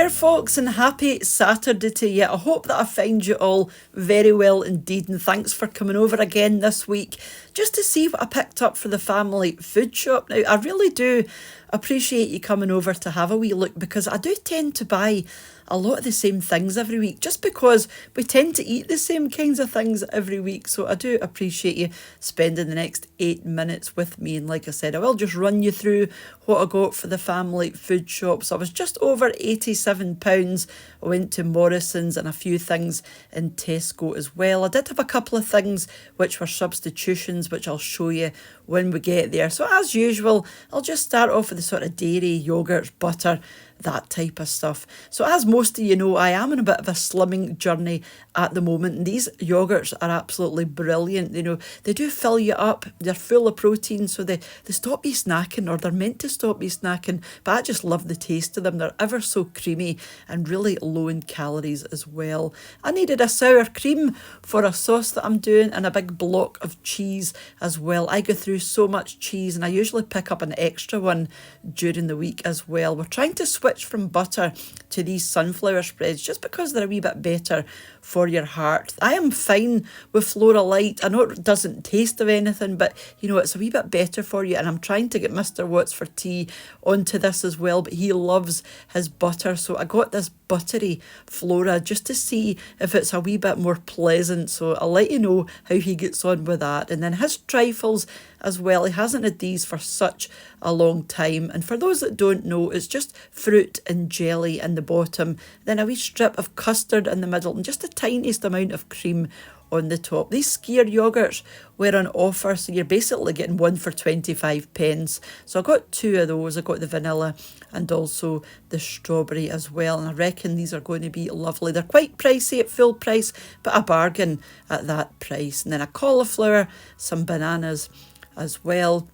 there, folks, and happy Saturday to you. I hope that I find you all very well indeed, and thanks for coming over again this week just to see what I picked up for the family food shop. Now, I really do appreciate you coming over to have a wee look, because I do tend to buy a lot of the same things every week, just because we tend to eat the same kinds of things every week. So I do appreciate you spending the next 8 minutes with me. And like I said, I will just run you through what I got for the family food shop. So I was just over £87. I went to Morrisons and a few things in Tesco as well. I did have a couple of things which were substitutions, which I'll show you when we get there. So as usual, I'll just start off with the sort of dairy, yogurts, butter, that type of stuff. So as most of you know, I am on a bit of a slimming journey at the moment, and these yogurts are absolutely brilliant. You know, they do fill you up, they're full of protein, so they stop you snacking, or they're meant to stop you snacking, but I just love the taste of them. They're ever so creamy and really low in calories as well. I needed a sour cream for a sauce that I'm doing, and a big block of cheese as well. I go through so much cheese, and I usually pick up an extra one during the week as well. We're trying to switch from butter to these sunflower spreads just because they're a wee bit better for your heart. I am fine with Flora Light. I know it doesn't taste of anything, but you know, it's a wee bit better for you, and I'm trying to get Mr. What's for Tea onto this as well, but he loves his butter, so I got this buttery Flora just to see if it's a wee bit more pleasant. So I'll let you know how he gets on with that. And then his trifles as well, he hasn't had these for such a long time, and for those that don't know, it's just fruit and jelly in the bottom, then a wee strip of custard in the middle, and just the tiniest amount of cream on the top. These Skyr yogurts were on offer, so you're basically getting one for 25p. So I got two of those. I got the vanilla and also the strawberry as well, and I reckon these are going to be lovely. They're quite pricey at full price, but a bargain at that price. And then a cauliflower, some bananas as well.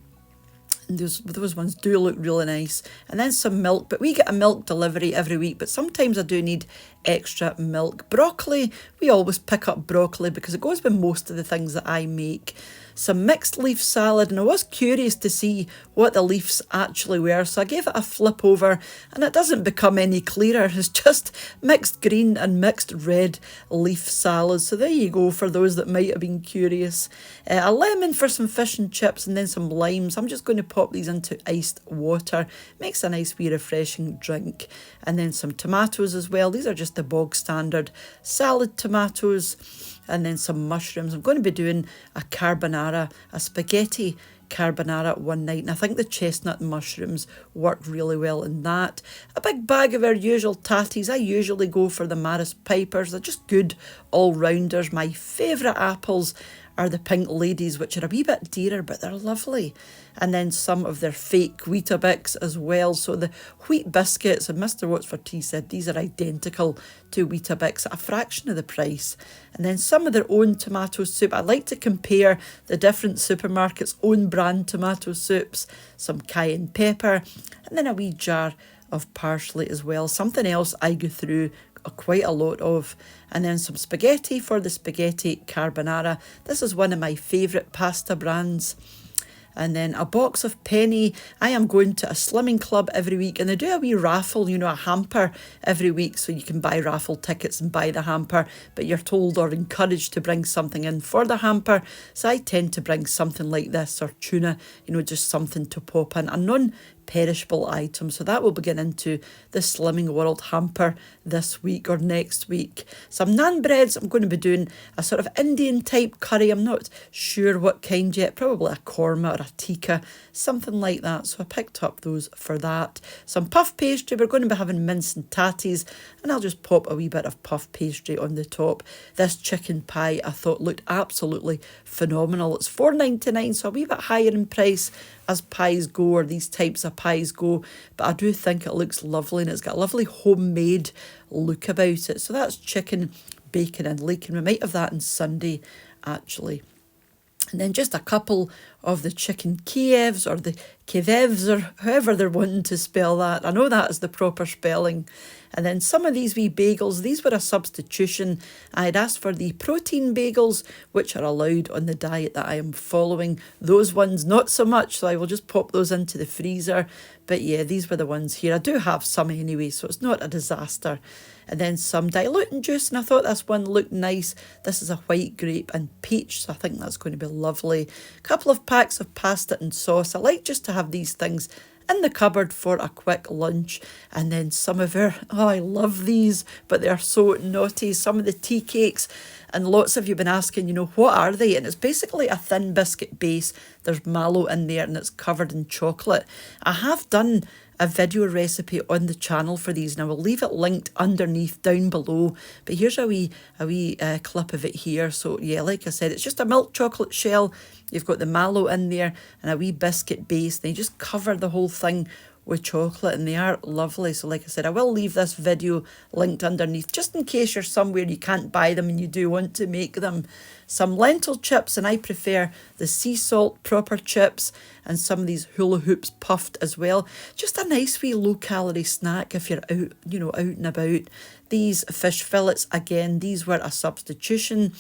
Those ones do look really nice. And then some milk, but we get a milk delivery every week, but sometimes I do need extra milk. Broccoli, we always pick up broccoli because it goes with most of the things that I make. Some mixed leaf salad, and I was curious to see what the leaves actually were, so I gave it a flip over, and it doesn't become any clearer. It's just mixed green and mixed red leaf salad. So there you go for those that might have been curious. A lemon for some fish and chips, and then some limes. I'm just going to pop these into iced water. Makes a nice wee refreshing drink. And then some tomatoes as well. These are just the bog standard salad tomatoes. And then some mushrooms. I'm going to be doing a carbonara, a spaghetti carbonara one night, and I think the chestnut mushrooms work really well in that. A big bag of our usual tatties. I usually go for the Maris Pipers. They're just good all-rounders. My favourite apples are the Pink Ladies, which are a wee bit dearer, but they're lovely. And then some of their fake Weetabix as well. So the wheat biscuits, and Mr. What's for Tea said these are identical to Weetabix at a fraction of the price. And then some of their own tomato soup. I like to compare the different supermarkets' own brand tomato soups. Some cayenne pepper, and then a wee jar of parsley as well. Something else I go through quite a lot of. And then some spaghetti for the spaghetti carbonara. This is one of my favourite pasta brands. And then a box of penny. I am going to a slimming club every week, and they do a wee raffle, you know, a hamper every week, so you can buy raffle tickets and buy the hamper, but you're told or encouraged to bring something in for the hamper. So I tend to bring something like this, or tuna, you know, just something to pop in, a non-perishable item. So that will begin into the Slimming World hamper this week or next week. Some naan breads. I'm going to be doing a sort of Indian type curry. I'm not sure what kind yet, probably a korma or a tikka, something like that. So I picked up those for that. Some puff pastry. We're going to be having mince and tatties, and I'll just pop a wee bit of puff pastry on the top. This chicken pie I thought looked absolutely phenomenal. It's $4.99, so a wee bit higher in price as pies go, or these types of pies go, but I do think it looks lovely, and it's got a lovely homemade look about it. So that's chicken, bacon and leek, and we might have that on Sunday actually. And then just a couple of the chicken Kievs, or the Kievs, or however they're wanting to spell that. I know that is the proper spelling. And then some of these wee bagels, these were a substitution. I had asked for the protein bagels, which are allowed on the diet that I am following. Those ones, not so much, so I will just pop those into the freezer. But yeah, these were the ones here. I do have some anyway, so it's not a disaster. And then some diluting juice, and I thought this one looked nice. This is a white grape and peach, so I think that's going to be lovely. A couple of packs of pasta and sauce. I like just to have these things in the cupboard for a quick lunch. And then some of our, oh, I love these, but they're so naughty. Some of the tea cakes, and lots of you have been asking, you know, what are they? And it's basically a thin biscuit base. There's mallow in there and it's covered in chocolate. I have done a video recipe on the channel for these, and I will leave it linked underneath down below. But here's a wee clip of it here. So yeah, like I said, it's just a milk chocolate shell. You've got the mallow in there and a wee biscuit base. Then you just cover the whole thing with chocolate, and they are lovely. So like I said, I will leave this video linked underneath just in case you're somewhere you can't buy them and you do want to make them. Some lentil chips, and I prefer the sea salt proper chips, and some of these hula hoops puffed as well. Just a nice wee low calorie snack if you're out, you know, out and about. These fish fillets, again, these were a substitution.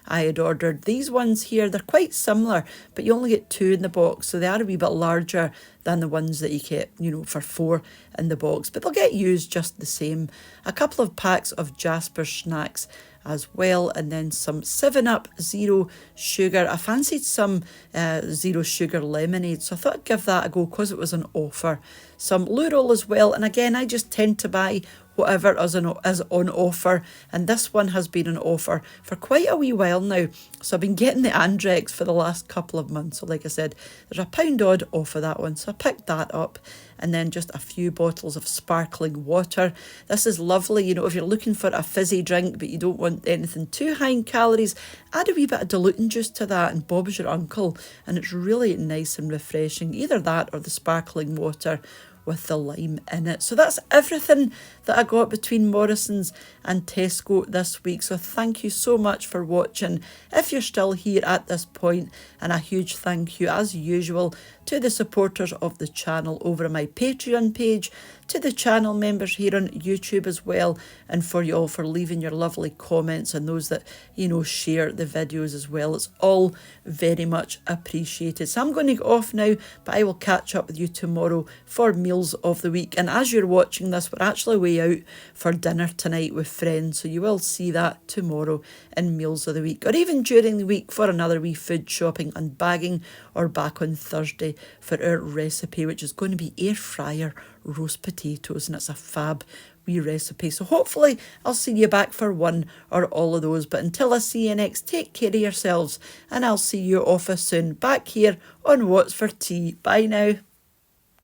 I had ordered these ones here. They're quite similar, but you only get 2 in the box, so they are a wee bit larger than the ones that you get, you know, for 4 in the box, but they'll get used just the same. A couple of packs of Jasper snacks as well, and then some 7-Up zero sugar. I fancied some zero sugar lemonade, so I thought I'd give that a go because it was an offer. Some loo roll as well, and again, I just tend to buy whatever is on offer, and this one has been on offer for quite a wee while now, so I've been getting the Andrex for the last couple of months. So like I said, there's £1 odd off of that one, so I picked that up. And then just a few bottles of sparkling water. This is lovely, you know, if you're looking for a fizzy drink but you don't want anything too high in calories, add a wee bit of diluting juice to that and Bob's your uncle, and it's really nice and refreshing. Either that or the sparkling water with the lime in it. So that's everything that I got between Morrisons and Tesco this week. So thank you so much for watching if you're still here at this point, and a huge thank you as usual to the supporters of the channel over on my Patreon page, to the channel members here on YouTube as well, and for you all for leaving your lovely comments, and those that, you know, share the videos as well. It's all very much appreciated. So I'm going to go off now, but I will catch up with you tomorrow for meals of the week. And as you're watching this, we're actually way out for dinner tonight with friends, so you will see that tomorrow in meals of the week, or even during the week for another wee food shopping and bagging, or back on Thursday for our recipe, which is going to be air fryer roast potatoes, and it's a fab wee recipe. So hopefully I'll see you back for one or all of those. But until I see you next, take care of yourselves, and I'll see you off soon back here on What's for Tea. Bye now.